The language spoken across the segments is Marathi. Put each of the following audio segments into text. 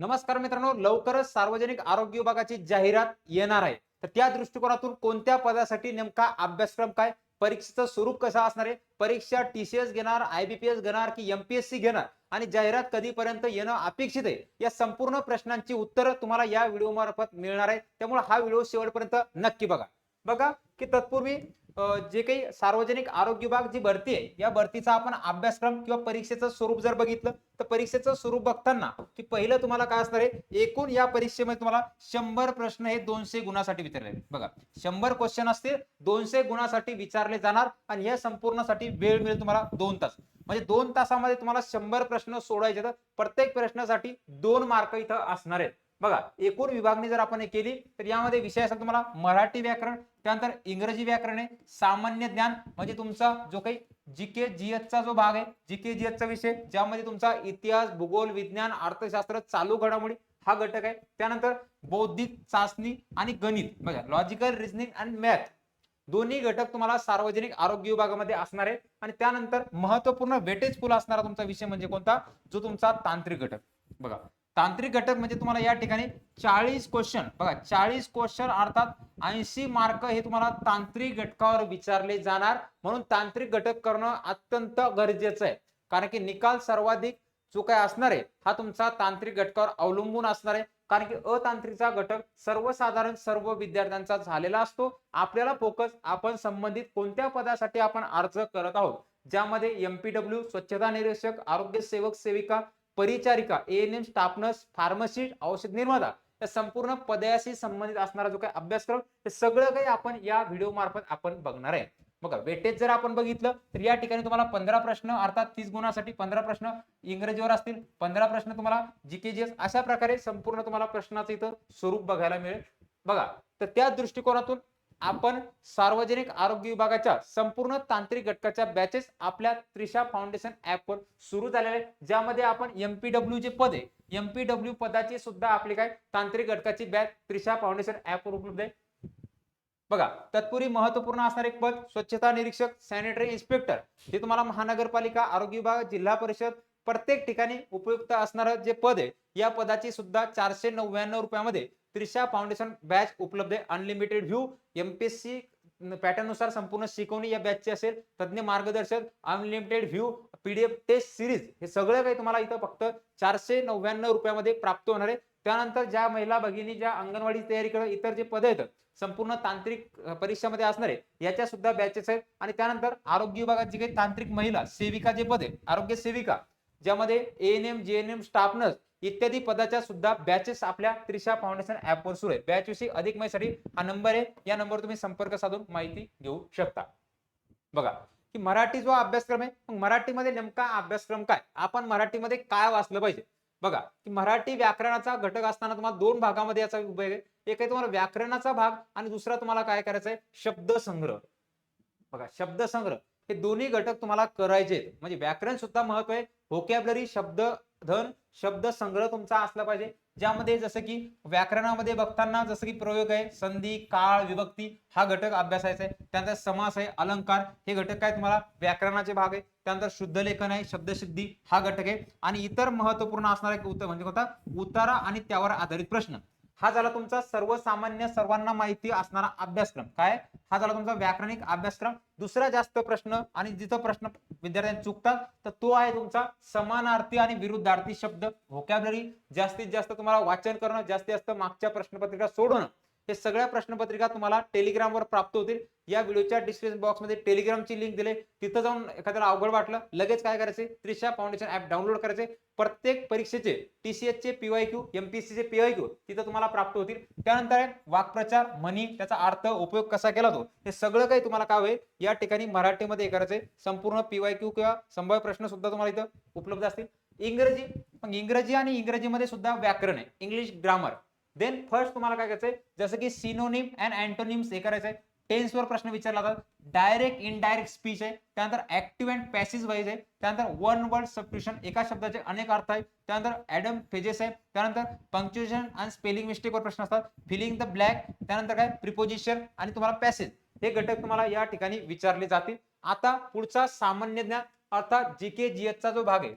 नमस्कार मित्रांनो, लवकरच सार्वजनिक आरोग्य विभागाची जाहिरात येणार आहे. तर त्या दृष्टिकोनातून कोणत्या पदासाठी नेमका अभ्यासक्रम काय, परीक्षेचं स्वरूप कसं असणार आहे, परीक्षा टीसीएस घेणार, आयबीपीएस घेणार की एमपीएससी घेणार आणि जाहिरात कधीपर्यंत येणं अपेक्षित आहे, या संपूर्ण प्रश्नांची उत्तरं तुम्हाला या व्हिडिओ मार्फत मिळणार आहे. त्यामुळे हा व्हिडिओ शेवटपर्यंत नक्की बघा. बघा की तत्पूर्वी जे काही सार्वजनिक आरोग्य विभाग जी भरती आहे, या भरतीचा आपण अभ्यासक्रम किंवा परीक्षेचं स्वरूप जर बघितलं तर परीक्षेचं स्वरूप बघताना की पहिलं तुम्हाला काय असणार आहे, एकूण या परीक्षेमध्ये तुम्हाला 100 प्रश्न हे 200 गुणासाठी विचारले. बघा, 100 क्वेश्चन असतील, 200 गुणासाठी विचारले जाणार आणि या संपूर्णसाठी वेळ मिळेल तुम्हाला 2 तास. म्हणजे 2 तासामध्ये तुम्हाला 100 प्रश्न सोडवायचे. तर प्रत्येक प्रश्नासाठी 2 मार्क इथं असणार आहेत. बघा, एकूण विभागणी जर आपण केली तर यामध्ये विषय असेल तुम्हाला मराठी व्याकरण, त्यानंतर इंग्रजी व्याकरण आहे, सामान्य ज्ञान म्हणजे तुमचा जो काही जीके जीएसचा जो भाग आहे, जीके जीएसचा विषय ज्यामध्ये तुमचा इतिहास, भूगोल, विज्ञान, अर्थशास्त्र, चालू घडामोडी हा घटक आहे. त्यानंतर बौद्धिक चाचणी आणि गणित, बघा लॉजिकल रिझनिंग आणि मॅथ दोन्ही घटक तुम्हाला सार्वजनिक आरोग्य विभागामध्ये असणार आहे. आणि त्यानंतर महत्वपूर्ण वेटेज पूल असणारा तुमचा विषय म्हणजे कोणता, जो तुमचा तांत्रिक घटक. बघा, तांत्रिक घटक म्हणजे तुम्हाला या ठिकाणी 40 क्वेश्चन, बघा 40 क्वेश्चन अर्थात 80 मार्क हे तुम्हाला तांत्रिक घटकावर विचारले जाणार. म्हणून तांत्रिक घटक करणं अत्यंत गरजेचं आहे, कारण की निकाल सर्वाधिक जो काय असणार आहे हा तुमचा तांत्रिक घटकावर अवलंबून असणार आहे. कारण की अतांत्रिकचा घटक सर्वसाधारण सर्व विद्यार्थ्यांचा झालेला असतो. आपल्याला फोकस आपण संबंधित कोणत्या पदासाठी आपण अर्ज करत आहोत, ज्यामध्ये एमपीडब्ल्यू, स्वच्छता निरीक्षक, आरोग्य सेवक सेविका, परिचारिका, एएनएम, स्टाफ नर्स, फार्मसिस्ट, औषध निर्माता या संपूर्ण पदाशी संबंधित असणारा जो काही अभ्यासक्रम, हे सगळं काही आपण या व्हिडिओ मार्फत आपण बघणार आहे. बघा, वेटेज जर आपण बघितलं तर या ठिकाणी तुम्हाला 15 प्रश्न अर्थात 30 गुणासाठी 15 प्रश्न इंग्रजीवर असतील, 15 प्रश्न तुम्हाला जीकेजीएस, अशा प्रकारे संपूर्ण तुम्हाला प्रश्नाचं इथं स्वरूप बघायला मिळेल. बघा, तर त्या दृष्टिकोनातून आपण सार्वजनिक आरोग्य विभागाच्या संपूर्ण तांत्रिक घटकाच्या बॅचेस आपल्या त्रिशा फाउंडेशन ऍपवर सुरू झालेले आहेत, ज्यामध्ये आपण एमपीडब्ल्यू जे पद आहे, एमपीडब्ल्यू पदाची सुद्धा आपली काय तांत्रिक घटकाची बॅच त्रिशा फाउंडेशन ऍपवर उपलब्ध आहे. बघा, तत्पूर्वी महत्वपूर्ण असणारे एक पद स्वच्छता निरीक्षक, सॅनिटरी इन्स्पेक्टर, जे तुम्हाला महानगरपालिका, आरोग्य विभाग, जिल्हा परिषद प्रत्येक ठिकाणी उपयुक्त असणारं जे पद आहे, या पदाची सुद्धा 499 रुपयामध्ये त्रिशा फाउंडेशन बॅच उपलब्ध आहे. अनलिमिटेड व्ह्यू, एमपीएससी पॅटर्न नुसार संपूर्ण शिकवणी या बॅचची असेल, तज्ञ मार्गदर्शन, unlimited view, PDF test series, हे सगळं काही तुम्हाला इथं फक्त 499 रुपयामध्ये प्राप्त होणार आहे. त्यानंतर ज्या महिला भगिनी ज्या अंगणवाडी तयारी करत इतर जे पद आहेत संपूर्ण तांत्रिक परीक्षामध्ये असणार आहे, याच्या सुद्धा बॅचेस आहेत. आणि त्यानंतर आरोग्य विभागात जी काही तांत्रिक महिला सेविका जे पद आहे, आरोग्य सेविका, ज्यामध्ये एएनएम, जेएनएम, स्टाफ नर्स इत्यादी पदाच्या सुद्धा बॅचेस आपल्या त्रिशा फाउंडेशन ऍपवर सुरू आहे. बॅच विषयी अधिक माहितीसाठी हा नंबर आहे, या नंबरवर तुम्ही संपर्क साधून माहिती घेऊ शकता. बघा, की मराठी जो अभ्यासक्रम आहे, मग मराठीमध्ये नेमका अभ्यासक्रम काय, आपण मराठीमध्ये काय वाचलं पाहिजे. बघा, की मराठी व्याकरणाचा घटक असताना तुम्हाला 2 भागामध्ये याचा विभाग आहे. एक आहे तुम्हाला व्याकरणाचा भाग आणि दुसरा तुम्हाला काय करायचा आहे, शब्दसंग्रह. बघा, शब्दसंग्रह हे दोन्ही घटक तुम्हाला करायचे आहेत. म्हणजे व्याकरण सुद्धा महत्व आहे, व्होकॅब्युलरी, शब्दधन, शब्दसंग्रह तुमचा असला पाहिजे. ज्यामध्ये जसं की व्याकरणामध्ये बघताना जसं की प्रयोग आहे, संधी, काळ, विभक्ती हा घटक अभ्यासायचा आहे. त्यानंतर समास आहे, अलंकार हे घटक काय तुम्हाला व्याकरणाचे भाग आहे. त्यानंतर शुद्ध लेखन आहे, शब्दसिद्धी हा घटक आहे. आणि इतर महत्वपूर्ण असणारा एक उत्तर म्हणजे कोणता, उतारा आणि त्यावर आधारित प्रश्न. हा झाला तुमचा सर्वसामान्य सर्वांना माहिती असणारा अभ्यासक्रम. काय, हा झाला तुमचा व्याकरणिक अभ्यासक्रम. दुसरा जास्त प्रश्न आणि जिथं प्रश्न विद्यार्थ्यांनी चुकतात तर तो आहे तुमचा समानार्थी आणि विरुद्धार्थी शब्द. व्होकॅब्युलरी जास्तीत जास्त तुम्हाला वाचन करणं, जास्तीत जास्त मागच्या प्रश्नपत्रिका सोडवणं, हे सगळ्या प्रश्नपत्रिका तुम्हाला टेलिग्रामवर प्राप्त होतील. या व्हिडिओच्या डिस्क्रिप्शन बॉक्समध्ये टेलिग्रामची लिंक दिली, तिथं जाऊन एखाद्याला अवघड वाटलं लगेच काय करायचे, त्रिशा फाउंडेशन ऍप डाउनलोड करायचे. प्रत्येक परीक्षेचे टीसीएस चे पीवायक्यू, एमपीएससी चे पीवायक्यू तिथं तुम्हाला प्राप्त होतील. त्यानंतर आहे वाक्प्रचार, म्हणी, त्याचा अर्थ, उपयोग कसा केला तो, हे सगळं काही तुम्हाला काय होईल या ठिकाणी मराठीमध्ये करायचंय. संपूर्ण पीवायक्यू किंवा संभाव्य प्रश्न सुद्धा तुम्हाला इथं उपलब्ध असतील. इंग्रजी, मग इंग्रजी आणि इंग्रजीमध्ये सुद्धा व्याकरण आहे, इंग्लिश ग्रामर. देन फर्स्ट तुम्हाला काय करायचंय, जसं की सिनोनिम अँड अँटोनिम्स हे करायचंय. टेन्स वर प्रश्न विचारला जातात. डायरेक्ट इनडायरेक्ट स्पीच आहे. त्यानंतर ऍक्टिव्ह अँड पॅसिव्ह व्हॉइस आहे. त्यानंतर वन वर्ड सबस्टिट्यूशन, एका शब्दाचे अनेक अर्थ आहेत. त्यानंतर ऍडम फेजेस आहे. त्यानंतर पंक्च्युएशन आणि स्पेलिंग मिस्टेक वर प्रश्न असतात. फिलिंग द ब्लॅक, त्यानंतर काय प्रिपोजिशन आणि तुम्हाला पॅसेज, हे घटक तुम्हाला या ठिकाणी विचारले जातील. आता पुढचा सामान्य ज्ञान अर्थात जीके जीएसचा जो भाग आहे,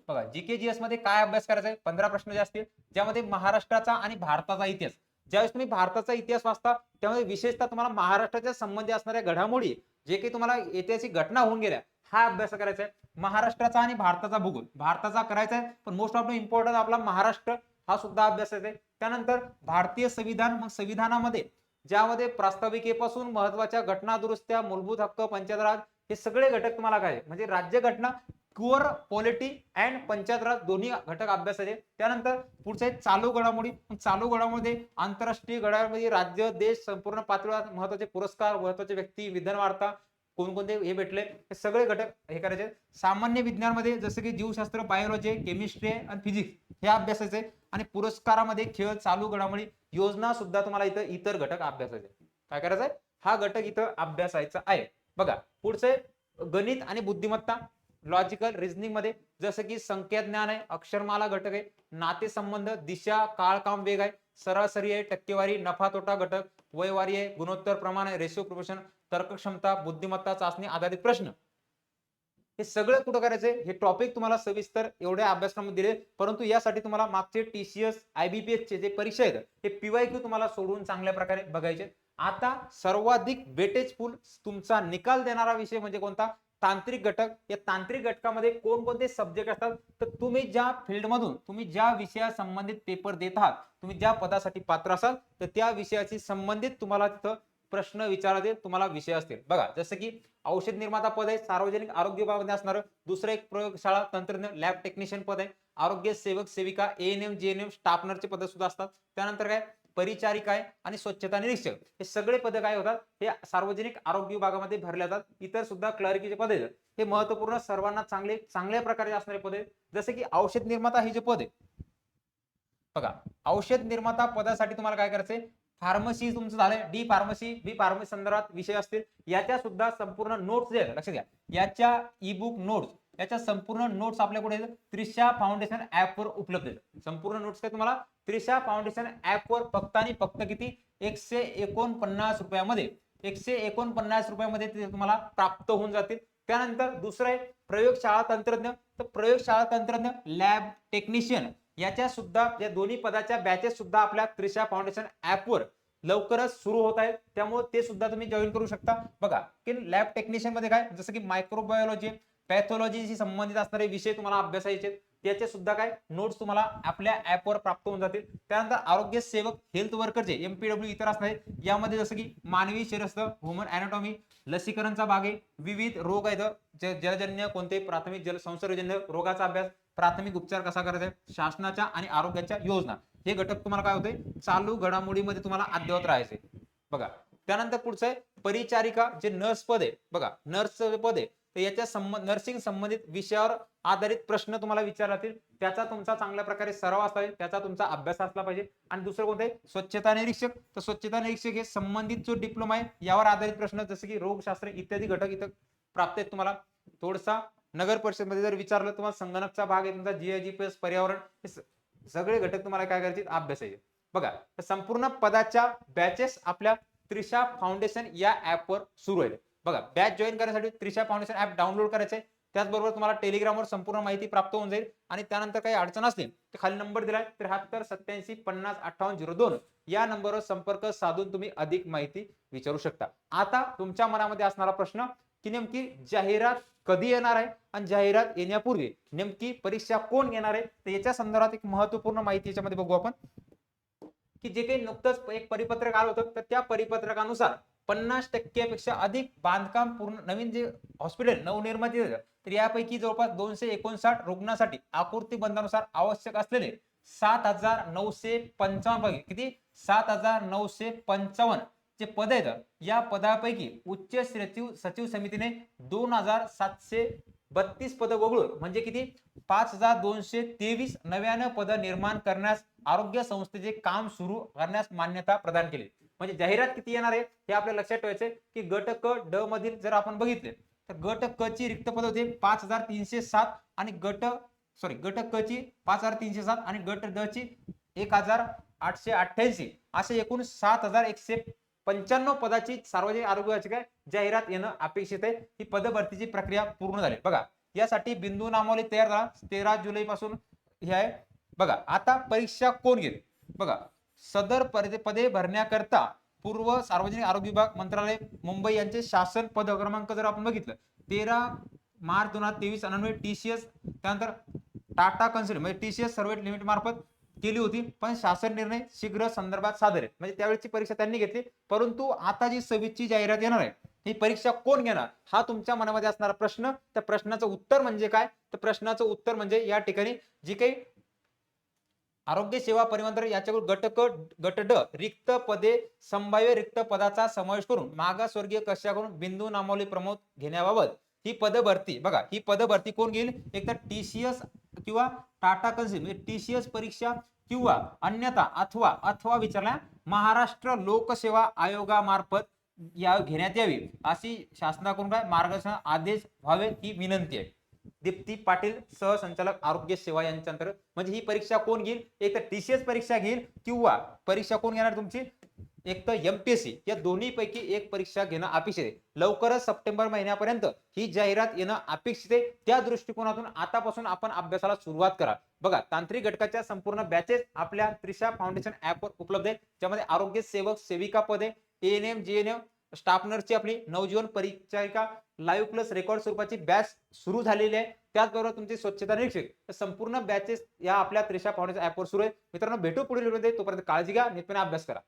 बघा जीके जीएस मध्ये काय अभ्यास करायचा आहे, 15 प्रश्न जे असतील ज्यामध्ये महाराष्ट्राचा आणि भारताचा इतिहास. ज्यावेळेस तुम्ही भारताचा इतिहास वाचता त्यामध्ये विशेषतः तुम्हाला महाराष्ट्राच्या संबंधी असणाऱ्या घडामोडी, जे काही तुम्हाला ऐतिहासिक घटना होऊन गेल्या, हा अभ्यास करायचा आहे. महाराष्ट्राचा आणि भारताचा भूगोल भारताचा करायचा आहे, पण मोस्ट ऑफ द इम्पॉर्टंट आपला महाराष्ट्र हा सुद्धा अभ्यास आहे. त्यानंतर भारतीय संविधान, मग संविधानामध्ये ज्यामध्ये प्रास्ताविकेपासून महत्वाच्या घटना दुरुस्त्या, मूलभूत हक्क, पंचायत राज, हे सगळे घटक तुम्हाला काय म्हणजे राज्य घटना, क्युअर पॉलिटी अँड पंचायत राज दोन्ही घटक अभ्यासाचे. त्यानंतर पुढचे चालू घडामोडी. चालू घडामोडी आंतरराष्ट्रीय घडामोडी, राज्य, देश, संपूर्ण पातळीवर महत्वाचे पुरस्कार, महत्वाचे व्यक्ती, विधान वार्ता, कोणकोणते हे भेटले, हे सगळे घटक हे करायचे. सामान्य विज्ञानमध्ये जसं की जीवशास्त्र, बायोलॉजी, केमिस्ट्री आणि फिजिक्स हे अभ्यासाचे. आणि पुरस्कारामध्ये खेळ, चालू घडामोडी, योजना सुद्धा तुम्हाला इथं इतर घटक अभ्यासाचे. काय करायचंय, हा घटक इथं अभ्यासायचा आहे. बघा पुढचे गणित आणि बुद्धिमत्ता, लॉजिकल रिझनिंग मध्ये जसं की संख्या ज्ञान आहे, अक्षरमाला घटक आहे, नातेसंबंध, दिशा, काळ, काम, वेग आहे, सरासरी आहे, टक्केवारी, नफा तोटा घटक, वयवारी आहे, गुणोत्तर प्रमाण आहे, रेशो प्रोपोर्शन, तर्कक्षमता, बुद्धिमत्ता चाचणी आधारित प्रश्न. हे सगळं कुठं करायचंय, हे टॉपिक तुम्हाला सविस्तर एवढ्या अभ्यासक्रमामध्ये दिले. परंतु यासाठी तुम्हाला मागचे टीसीएस, आयबीपीएस चे जे परीक्षा आहेत हे पीवायक्यू तुम्हाला सोडून चांगल्या प्रकारे बघायचे. आता सर्वाधिक वेटेजफुल तुमचा निकाल देणारा विषय म्हणजे कोणता, तांत्रिक घटक. या तांत्रिक घटकामध्ये कोणकोणते सब्जेक्ट असतात, तर तुम्ही ज्या फील्डमधून, तुम्ही ज्या विषया संबंधित पेपर देत आहात, तुम्ही ज्या पदासाठी पात्र असाल तर त्या विषयाशी संबंधित तुम्हाला तिथं प्रश्न विचारले तुम्हाला विषय असतील. बघा जसं की औषध निर्माता पद आहे, सार्वजनिक आरोग्य विभागामध्ये असणार. दुसरं एक प्रयोगशाळा तंत्रज्ञ, लॅब टेक्निशियन पद आहे. आरोग्य सेवक सेविका, एएनएम, जीएनएम, स्टाफ नर्सचे पद सुद्धा असतात. त्यानंतर काय परिचारिका आहे आणि स्वच्छता निरीक्षक, हे सगळे पद काय होतात, हे सार्वजनिक आरोग्य विभागामध्ये भरले जातात. इतर सुद्धा क्लर्कीचे पद आहेत, हे महत्वपूर्ण सर्वांना चांगल्या प्रकारे असणारे पद आहेत. जसे की औषध निर्माता हे जे पद आहे, बघा औषध निर्माता पदासाठी तुम्हाला काय करायचंय, फार्मसी तुमचं झालंय, डी फार्मसी, बी फार्मसी संदर्भात विषय असतील. याच्या सुद्धा संपूर्ण नोट्स जे आहेत लक्षात घ्या, याच्या ई बुक नोट्स, याच्या संपूर्ण नोट्स आपल्याकडे त्रिशा फाउंडेशन ऍप वर उपलब्ध आहेत. संपूर्ण नोट्स काय तुम्हाला त्रिशा फाउंडेशन ऍप वर फक्त आणि फक्त किती, 149 रुपयामध्ये, 149 रुपयामध्ये ते तुम्हाला प्राप्त होऊन जातील. त्यानंतर दुसरं आहे प्रयोगशाळा तंत्रज्ञ. तर प्रयोगशाळा तंत्रज्ञ, लॅब टेक्निशियन, याच्या सुद्धा या दोन्ही पदाच्या बॅचेस सुद्धा आपल्या त्रिशा फाउंडेशन ऍप वर लवकरच सुरू होत आहेत, त्यामुळे ते सुद्धा तुम्ही जॉईन करू शकता. बघा की लॅब टेक्निशियन मध्ये काय, जसं की मायक्रोबायोलॉजी, पॅथॉलॉजीशी संबंधित असणारे विषय तुम्हाला अभ्यासायचे, त्याचे सुद्धा काय नोट्स तुम्हाला आपल्या ऍप वर प्राप्त होऊन जातील. त्यानंतर आरोग्य सेवक, हेल्थ वर्करचे एमपीडब्ल्यू इतर असणारे, यामध्ये जसं की मानवी शरीरस्थ, ह्युमन अॅनाटॉमी, लसीकरणचा भाग आहे, विविध रोग आहेत, जलजन्य कोणते, प्राथमिक संसर्गजन्य रोगाचा अभ्यास, प्राथमिक उपचार कसा करायचा, शासनाच्या आणि आरोग्याच्या योजना, हे घटक तुम्हाला काय होते चालू घडामोडीमध्ये तुम्हाला अद्ययावत राहायचे. बघा त्यानंतर पुढचं आहे परिचारिका, जे नर्स पद आहे, बघा नर्सचं पद आहे, तर याच्या नर्सिंग संबंधित विषयावर आधारित प्रश्न तुम्हाला विचारले जातील. त्याचा तुमचा चांगल्या प्रकारे सराव असला पाहिजे, त्याचा तुमचा अभ्यास असला पाहिजे. आणि दुसरं कोणतं आहे स्वच्छता निरीक्षक. तर स्वच्छता निरीक्षक हे संबंधित जो डिप्लोमा आहे यावर आधारित प्रश्न, जसे की रोगशास्त्र इत्यादी घटक इथं प्राप्त आहेत तुम्हाला. थोडसा नगर परिषद मध्ये जर विचारलं, तुम्हाला संगणकचा भाग आहे तुमचा, जीआयजीपीएस, पर्यावरण, हे सगळे घटक तुम्हाला काय करायचे अभ्यासाचे. बघा तर संपूर्ण पदाच्या बॅचेस आपल्या त्रिशा फाउंडेशन या ऍप वर सुरू आहे. बघा बॅच जॉईन करण्यासाठी त्रिशा फाउंडेशन ऍप डाउनलोड करायचे. त्याचबरोबर तुम्हाला टेलिग्रामवर संपूर्ण माहिती प्राप्त होऊन जाईल. आणि त्यानंतर काही अडचण असतील तर खाली नंबर दिलाय 7387505802 या नंबरवर संपर्क साधून तुम्ही अधिक माहिती विचारू शकता. आता तुमच्या मनामध्ये असणारा प्रश्न की नेमकी जाहिरात कधी येणार आहे आणि जाहिरात येण्यापूर्वी नेमकी परीक्षा कोण घेणार आहे, तर याच्या संदर्भात एक महत्वपूर्ण माहिती याच्यामध्ये बघू आपण. की जे काही नुकतंच एक परिपत्रक आलं होतं, तर त्या परिपत्रकानुसार 50% पेक्षा अधिक बांधकाम पूर्ण नवीन जे हॉस्पिटल नवनिर्मिती, तर यापैकी जवळपास 259 रुग्णांसाठी आकृती बंधानुसार आवश्यक असलेले 7955 पैकी किती 7955 जे पद आहेत, या पदापैकी उच्च सचिव समितीने 2732 पद वगळून म्हणजे किती 5223 नव्यानं पद निर्माण करण्यास आरोग्य संस्थेचे काम सुरू करण्यास मान्यता प्रदान केली. म्हणजे जाहिरात किती येणार आहे हे आपल्याला लक्षात ठेवायचे की गट क ड मधील जर आपण बघितले तर गट क ची रिक्त पद होते 5307 आणि गट क ची 5307 आणि गट ड ची 1888 असे एकूण 7195 पदाची सार्वजनिक आरोग्याची काय जाहिरात येणं अपेक्षित आहे. ही पद भरतीची प्रक्रिया पूर्ण झाली. बघा यासाठी बिंदू नामावली तयार झाला 13 जुलै पासून हे आहे बघा. आता परीक्षा कोण घेईल बघा. सदर पदे भरण्याकरता पूर्व सार्वजनिक आरोग्य विभाग मंत्रालय मुंबई यांचे शासन पद क्रमांक जर आपण बघितलं 13 मार्च 2023 अन्वये टीसीएस, त्यानंतर टाटा कन्सल्ट म्हणजे टीसीएस सर्व्हिस लिमिटेड मार्फत केली होती, पण शासन निर्णय शीघ्र संदर्भात सादर आहे. म्हणजे त्यावेळेची परीक्षा त्यांनी घेतली. परंतु आता जी 26 ची जाहिरात येणार आहे ही परीक्षा कोण घेणार हा तुमच्या मनामध्ये असणारा प्रश्न. त्या प्रश्नाचं उत्तर म्हणजे काय, तर प्रश्नाचं उत्तर म्हणजे या ठिकाणी जी काही आरोग्य सेवा परिमंडळ याच्याकडून गट ड रिक्त पदे संभाव्य रिक्त पदाचा समावेश करून मागासवर्गीय कक्षाकडून बिंदू नामावली प्रमोद घेण्याबाबत ही पद भरती बघा. ही पद भरती कोण घेईल, एक तर टीसीएस किंवा टाटा कन्सल्ट म्हणजे टीसीएस परीक्षा किंवा अन्यथा अथवा विचारल्या महाराष्ट्र लोकसेवा आयोगामार्फत या घेण्यात यावी अशी शासनाकडून काय मार्गदर्शन आदेश व्हावे ही विनंती आहे. दीप्ती पाटील सहसंचालक आरोग्य सेवा यांच्या अंतर्गत. म्हणजे ही परीक्षा कोण घेईल, एक तर टीसीएस परीक्षा घेईल किंवा परीक्षा कोण घेणार तुमची, एक तर एमपीएससी. या दोन्ही पैकी एक परीक्षा घेणं अपेक्षित आहे. लवकरच सप्टेंबर महिन्यापर्यंत ही जाहिरात येणं अपेक्षित आहे. त्या दृष्टिकोनातून आतापासून आपण अभ्यासाला सुरुवात करा. बघा तांत्रिक घटकाच्या संपूर्ण बॅचेस आपल्या त्रिशा फाउंडेशन ऍपवर उपलब्ध आहेत, ज्यामध्ये आरोग्य सेवक सेविका पदे, एएनएम जीएनएम स्टाफ नर्सची आपली नवजीवन परिचारिका लाईव्ह प्लस रेकॉर्ड स्वरूपाची बॅच सुरू झालेली आहे. त्याचबरोबर तुमची स्वच्छता निरीक्षक संपूर्ण बॅचेस या आपल्या त्रिशा फाउंडेशन ऍपवर सुरू आहे. मित्रांनो भेटू पुढील व्हिडिओमध्ये. तोपर्यंत काळजी घ्या, नित्याने अभ्यास करा.